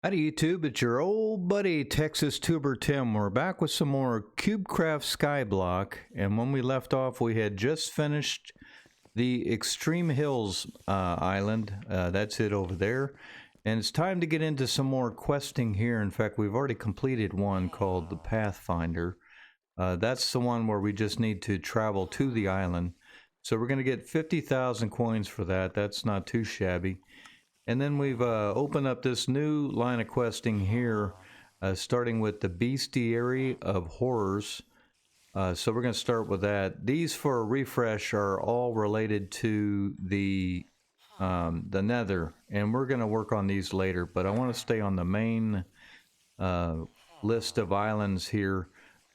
Howdy YouTube, it's your old buddy TexasTuberTim. We're back with some more CubeCraft SkyBlock, and when we left off we had just finished the Extreme Hills island. That's it over there, and it's time to get into some more questing here. In fact, we've already completed one called the Pathfinder. That's the one where we just need to travel to the island, so we're going to get 50,000 coins for that. That's not too shabby. And then we've opened up this new line of questing here, starting with the Beastiary of Horrors. So we're going to start with that. These, for a refresh, are all related to the Nether, and we're going to work on these later. But I want to stay on the main list of islands here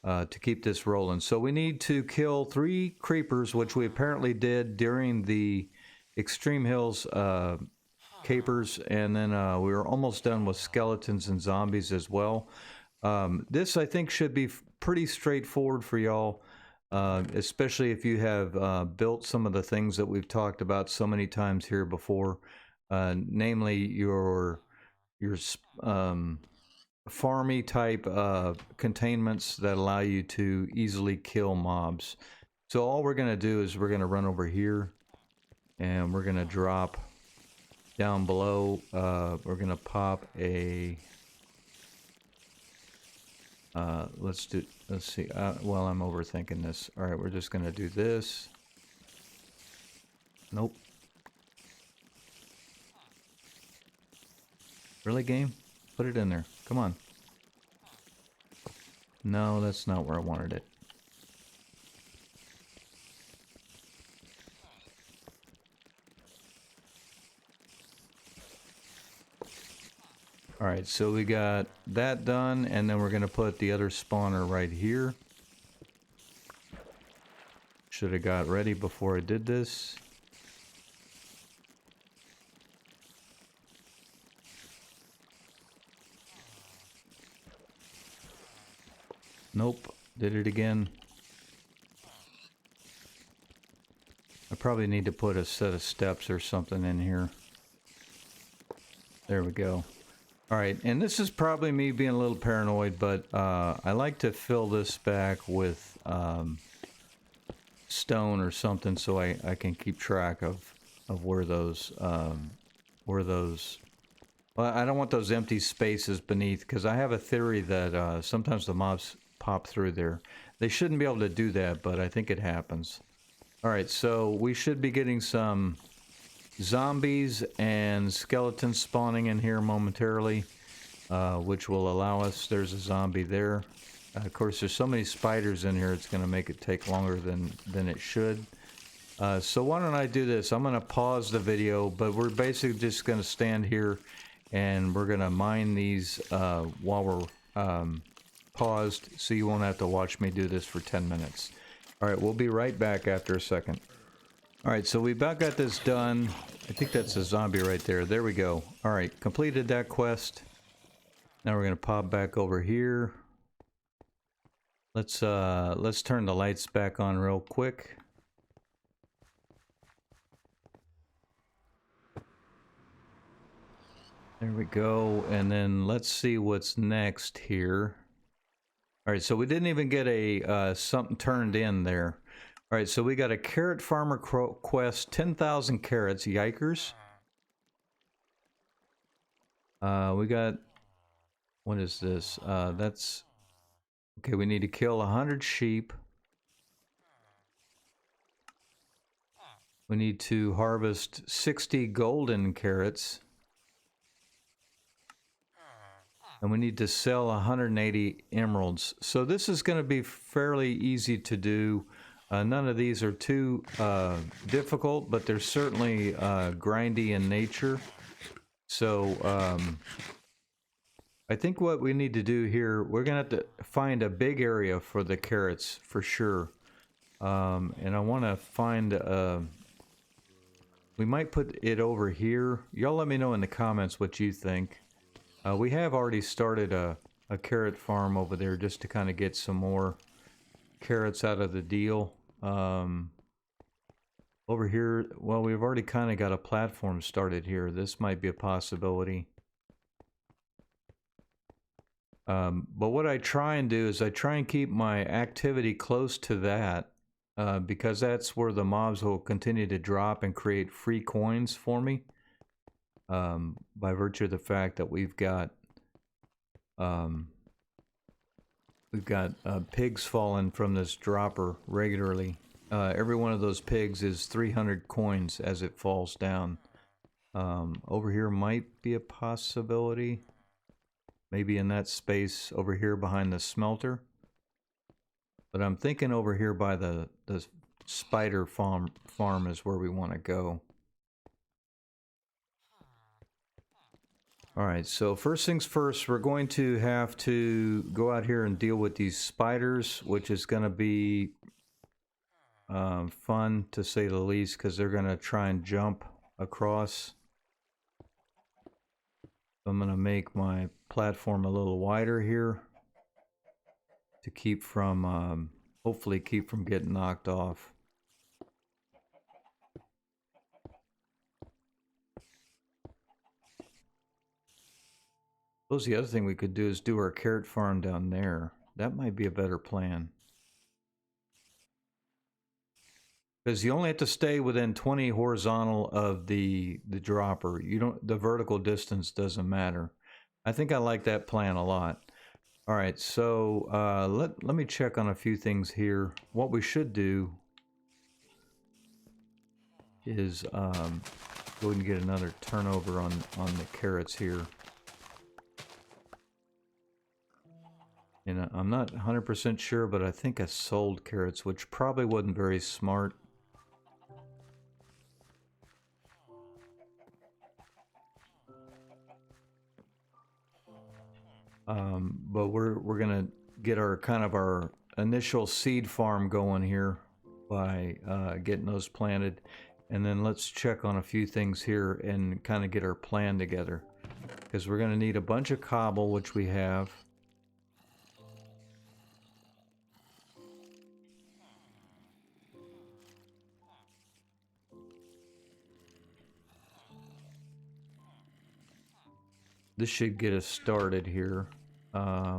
to keep this rolling. So we need to kill 3 creepers, which we apparently did during the Extreme Hills capers, and then we were almost done with skeletons and zombies as well. This I think should be pretty straightforward for y'all, especially if you have built some of the things that we've talked about so many times here before, namely your farmy type containments that allow you to easily kill mobs. So all we're going to do is we're going to run over here and we're going to drop down below. We're gonna pop a let's see, well, I'm overthinking this. All right, we're just gonna do this. Nope. Really, game? Put it in there, come on. No, that's not where I wanted it. Alright, so we got that done, and then we're going to put the other spawner right here. Should have got ready before I did this. Nope, did it again. I probably need to put a set of steps or something in here. There we go. Alright, and this is probably me being a little paranoid, but I like to fill this back with stone or something so I can keep track of where those, well, I don't want those empty spaces beneath, because I have a theory that sometimes the mobs pop through there. They shouldn't be able to do that, but I think it happens. Alright, so we should be getting some zombies and skeletons spawning in here momentarily, which will allow us. There's a zombie there. Of course, there's so many spiders in here, it's going to make it take longer than it should. So why don't I do this? I'm going to pause the video, but we're basically just going to stand here and we're going to mine these while we're paused, so you won't have to watch me do this for 10 minutes. Alright, we'll be right back after a second. Alright, so we about got this done. I think that's a zombie right there. There we go. Alright, completed that quest. Now we're going to pop back over here. Let's turn the lights back on real quick. There we go. And then let's see what's next here. Alright, so we didn't even get a something turned in there. Alright, so we got a carrot farmer quest, 10,000 carrots, yikers. We got, what is this? That's, okay, we need to kill 100 sheep. We need to harvest 60 golden carrots. And we need to sell 180 emeralds. So this is going to be fairly easy to do. None of these are too difficult, but they're certainly grindy in nature. So I think what we need to do here, we're going to have to find a big area for the carrots for sure. And I want to find, we might put it over here. Y'all let me know in the comments what you think. We have already started a carrot farm over there just to kind of get some more carrots out of the deal. Over here, well, we've already kind of got a platform started here. This might be a possibility. But what I try and do is I try and keep my activity close to that because that's where the mobs will continue to drop and create free coins for me. By virtue of the fact that we've got pigs falling from this dropper regularly. Every one of those pigs is 300 coins as it falls down. Over here might be a possibility. Maybe in that space over here behind the smelter. But I'm thinking over here by the spider farm is where we want to go. Alright, so first things first, we're going to have to go out here and deal with these spiders, which is going to be fun to say the least, because they're going to try and jump across. I'm going to make my platform a little wider here to keep from, hopefully keep from getting knocked off. Suppose the other thing we could do is do our carrot farm down there. That might be a better plan. Because you only have to stay within 20 horizontal of the dropper. You don't, the vertical distance doesn't matter. I think I like that plan a lot. All right, so let me check on a few things here. What we should do is go ahead and get another turnover on the carrots here. And I'm not 100% sure, but I think I sold carrots, which probably wasn't very smart. But we're gonna get our kind of our initial seed farm going here by getting those planted, and then let's check on a few things here and kind of get our plan together, because we're gonna need a bunch of cobble, which we have. This should get us started here.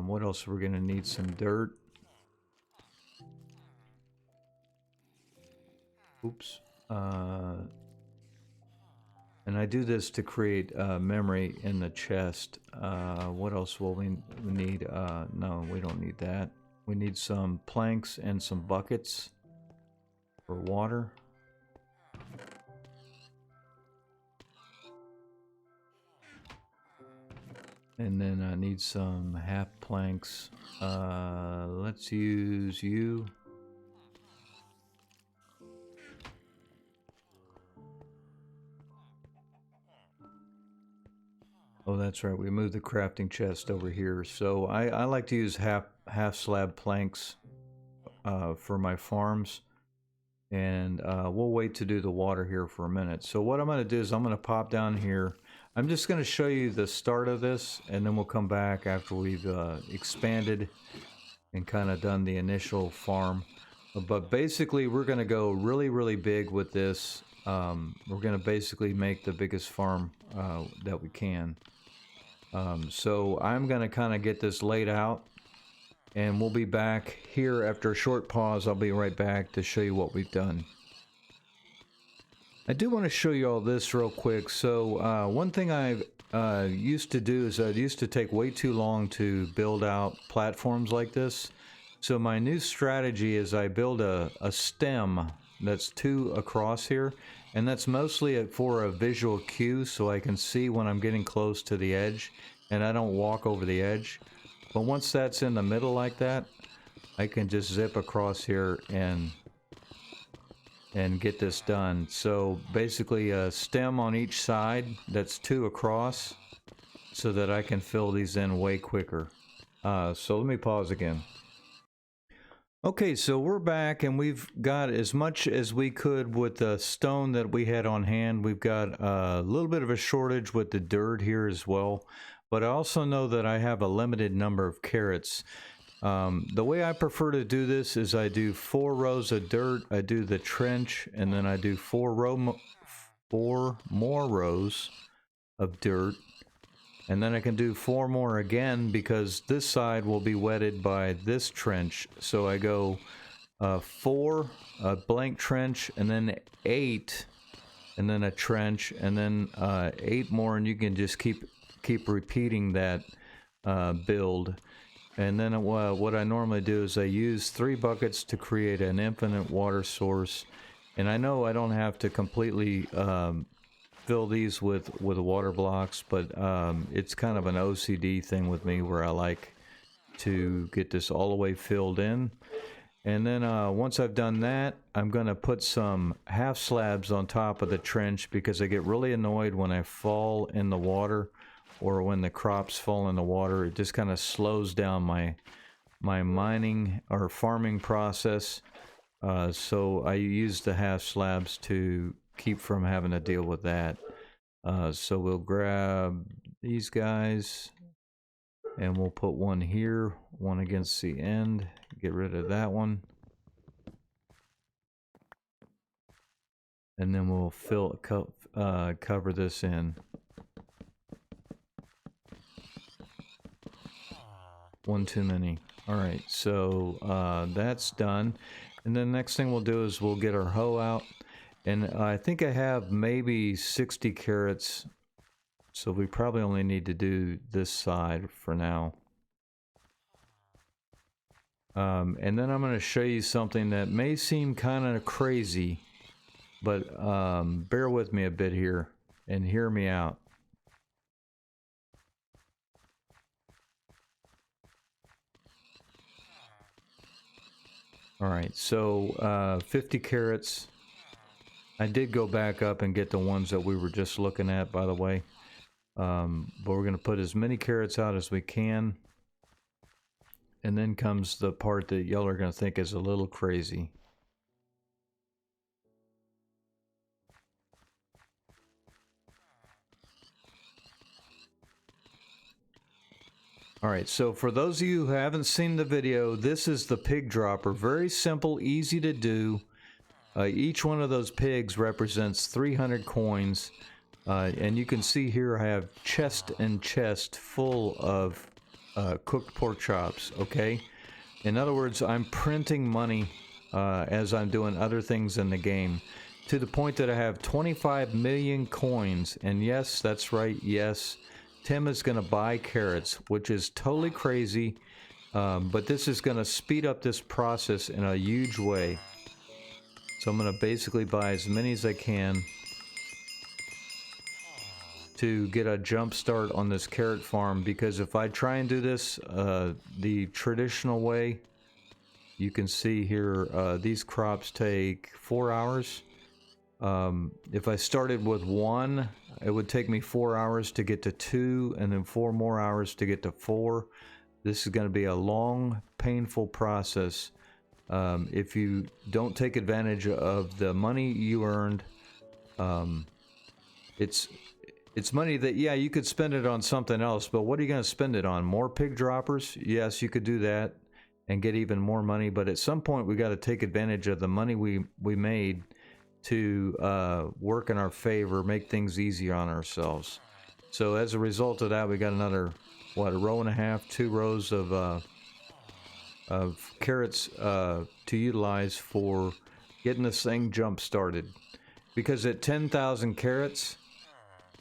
What else? We're gonna need some dirt. Oops. And I do this to create memory in the chest. What else will we need? No, we don't need that. We need some planks and some buckets for water. And then I need some half planks. Let's use you. Oh, that's right. We moved the crafting chest over here. So I like to use half slab planks for my farms. And we'll wait to do the water here for a minute. So what I'm going to do is I'm going to pop down here. I'm just going to show you the start of this, and then we'll come back after we've expanded and kind of done the initial farm. But basically, we're going to go really, really big with this. We're going to basically make the biggest farm that we can. So I'm going to kind of get this laid out, and we'll be back here after a short pause. I'll be right back to show you what we've done. I do want to show you all this real quick. So one thing I used to do is I used to take way too long to build out platforms like this. So my new strategy is I build a stem that's 2 across here, and that's mostly for a visual cue so I can see when I'm getting close to the edge and I don't walk over the edge. But once that's in the middle like that, I can just zip across here and get this done. So basically a stem on each side that's 2 across so that I can fill these in way quicker. So let me pause again. Okay, so we're back and we've got as much as we could with the stone that we had on hand. We've got a little bit of a shortage with the dirt here as well, but I also know that I have a limited number of carrots. The way I prefer to do this is I do 4 rows of dirt, I do the trench, and then I do 4 more rows of dirt. And then I can do 4 more again because this side will be wetted by this trench. So I go 4, a blank trench, and then 8, and then a trench, and then 8 more, and you can just keep repeating that build. And then what I normally do is I use 3 buckets to create an infinite water source. And I know I don't have to completely fill these with water blocks, but it's kind of an OCD thing with me where I like to get this all the way filled in. And then once I've done that, I'm going to put some half slabs on top of the trench because I get really annoyed when I fall in the water or when the crops fall in the water. It just kind of slows down my mining or farming process. So I use the half slabs to keep from having to deal with that. So we'll grab these guys and we'll put one here, one against the end, get rid of that one. And then we'll cover this in. One too many. Alright, so that's done. And then the next thing we'll do is we'll get our hoe out. And I think I have maybe 60 carrots. So we probably only need to do this side for now. And then I'm going to show you something that may seem kind of crazy. But bear with me a bit here and hear me out. Alright, so 50 carrots. I did go back up and get the ones that we were just looking at, by the way. But we're going to put as many carrots out as we can. And then comes the part that y'all are going to think is a little crazy. Alright, so for those of you who haven't seen the video, this is the pig dropper. Very simple, easy to do. Each one of those pigs represents 300 coins. And you can see here I have chest and chest full of cooked pork chops, okay? In other words, I'm printing money as I'm doing other things in the game. To the point that I have 25 million coins. And yes, that's right, yes. Tim is going to buy carrots, which is totally crazy, but this is going to speed up this process in a huge way. So I'm going to basically buy as many as I can to get a jump start on this carrot farm, because if I try and do this the traditional way, you can see here these crops take 4 hours. If I started with 1, it would take me 4 hours to get to 2, and then 4 more hours to get to 4. This is going to be a long, painful process. If you don't take advantage of the money you earned, it's money that, yeah, you could spend it on something else, but what are you going to spend it on? More pig droppers? Yes, you could do that and get even more money, but at some point we got to take advantage of the money we made to work in our favor, make things easier on ourselves. So as a result of that, we got another, what, a row and a half, 2 rows of carrots to utilize for getting this thing jump started. Because at 10,000 carrots,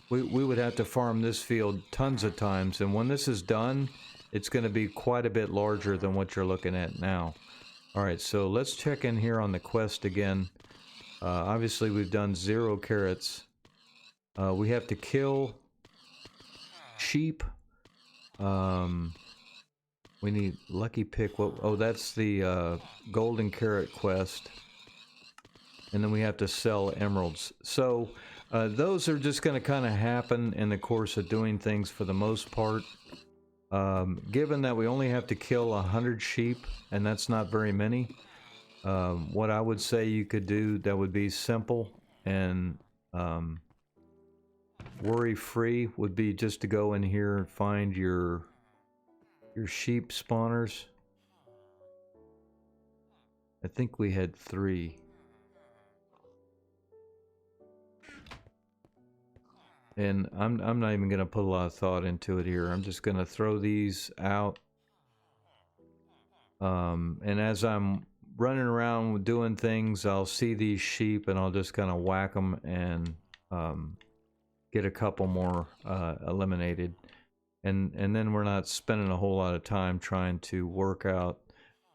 we would have to farm this field tons of times, and when this is done, it's going to be quite a bit larger than what you're looking at now. Alright, so let's check in here on the quest again. Obviously we've done 0 carrots. We have to kill sheep. We need lucky pick. What? Oh, that's the golden carrot quest. And then we have to sell emeralds. So those are just going to kind of happen in the course of doing things for the most part. Given that we only have to kill 100 sheep, and that's not very many, what I would say you could do that would be simple and worry-free would be just to go in here and find your sheep spawners. I think we had 3. And I'm not even going to put a lot of thought into it here. I'm just going to throw these out. And as I'm running around doing things, I'll see these sheep and I'll just kind of whack them and get a couple more eliminated. And then we're not spending a whole lot of time trying to work out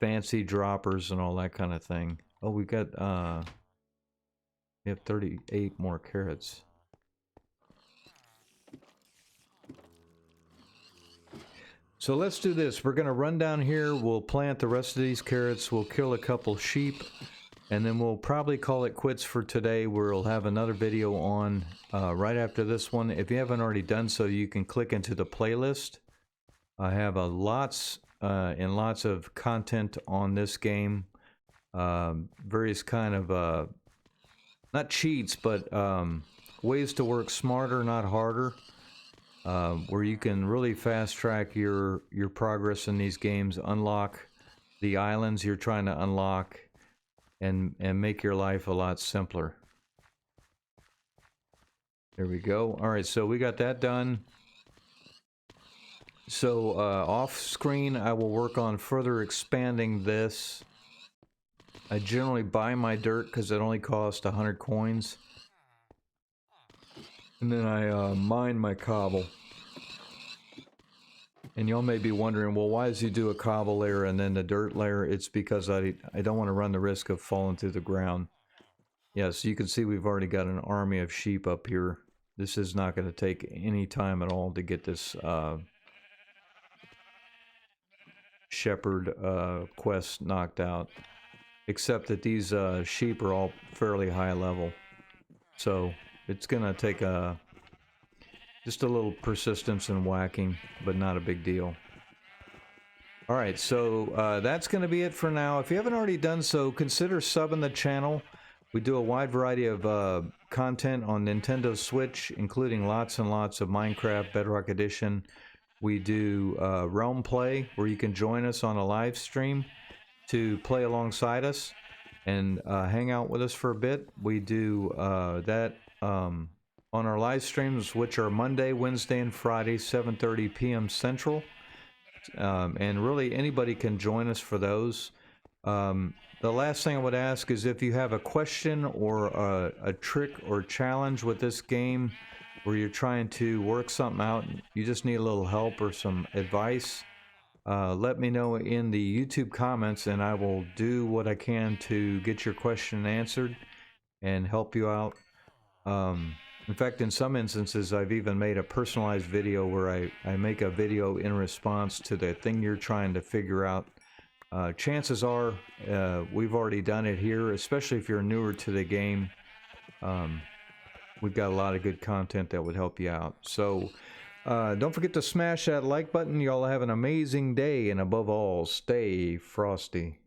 fancy droppers and all that kind of thing. Oh, we have 38 more carrots. So let's do this. We're going to run down here. We'll plant the rest of these carrots. We'll kill a couple sheep. And then we'll probably call it quits for today. We'll have another video on right after this one. If you haven't already done so, you can click into the playlist. I have lots and lots of content on this game. Various kind of, not cheats, but ways to work smarter, not harder. Where you can really fast track your progress in these games, unlock the islands you're trying to unlock, and make your life a lot simpler. There we go. All right, so we got that done. So off screen, I will work on further expanding this. I generally buy my dirt because it only costs 100 coins. And then I mine my cobble. And y'all may be wondering, well, why does he do a cobble layer and then the dirt layer? It's because I don't want to run the risk of falling through the ground. Yeah, so you can see we've already got an army of sheep up here. This is not going to take any time at all to get this shepherd quest knocked out. Except that these sheep are all fairly high level. So it's going to take just a little persistence and whacking, but not a big deal. Alright, so that's going to be it for now. If you haven't already done so, consider subbing the channel. We do a wide variety of content on Nintendo Switch, including lots and lots of Minecraft Bedrock Edition. We do Realm Play, where you can join us on a live stream to play alongside us and hang out with us for a bit. We do that on our live streams, which are Monday, Wednesday, and Friday, 7:30 p.m. Central. And really, anybody can join us for those. The last thing I would ask is if you have a question or a trick or challenge with this game where you're trying to work something out, you just need a little help or some advice, let me know in the YouTube comments and I will do what I can to get your question answered and help you out. In fact, in some instances, I've even made a personalized video where I make a video in response to the thing you're trying to figure out. Chances are we've already done it here, especially if you're newer to the game. We've got a lot of good content that would help you out. So don't forget to smash that like button. Y'all have an amazing day, and above all, stay frosty.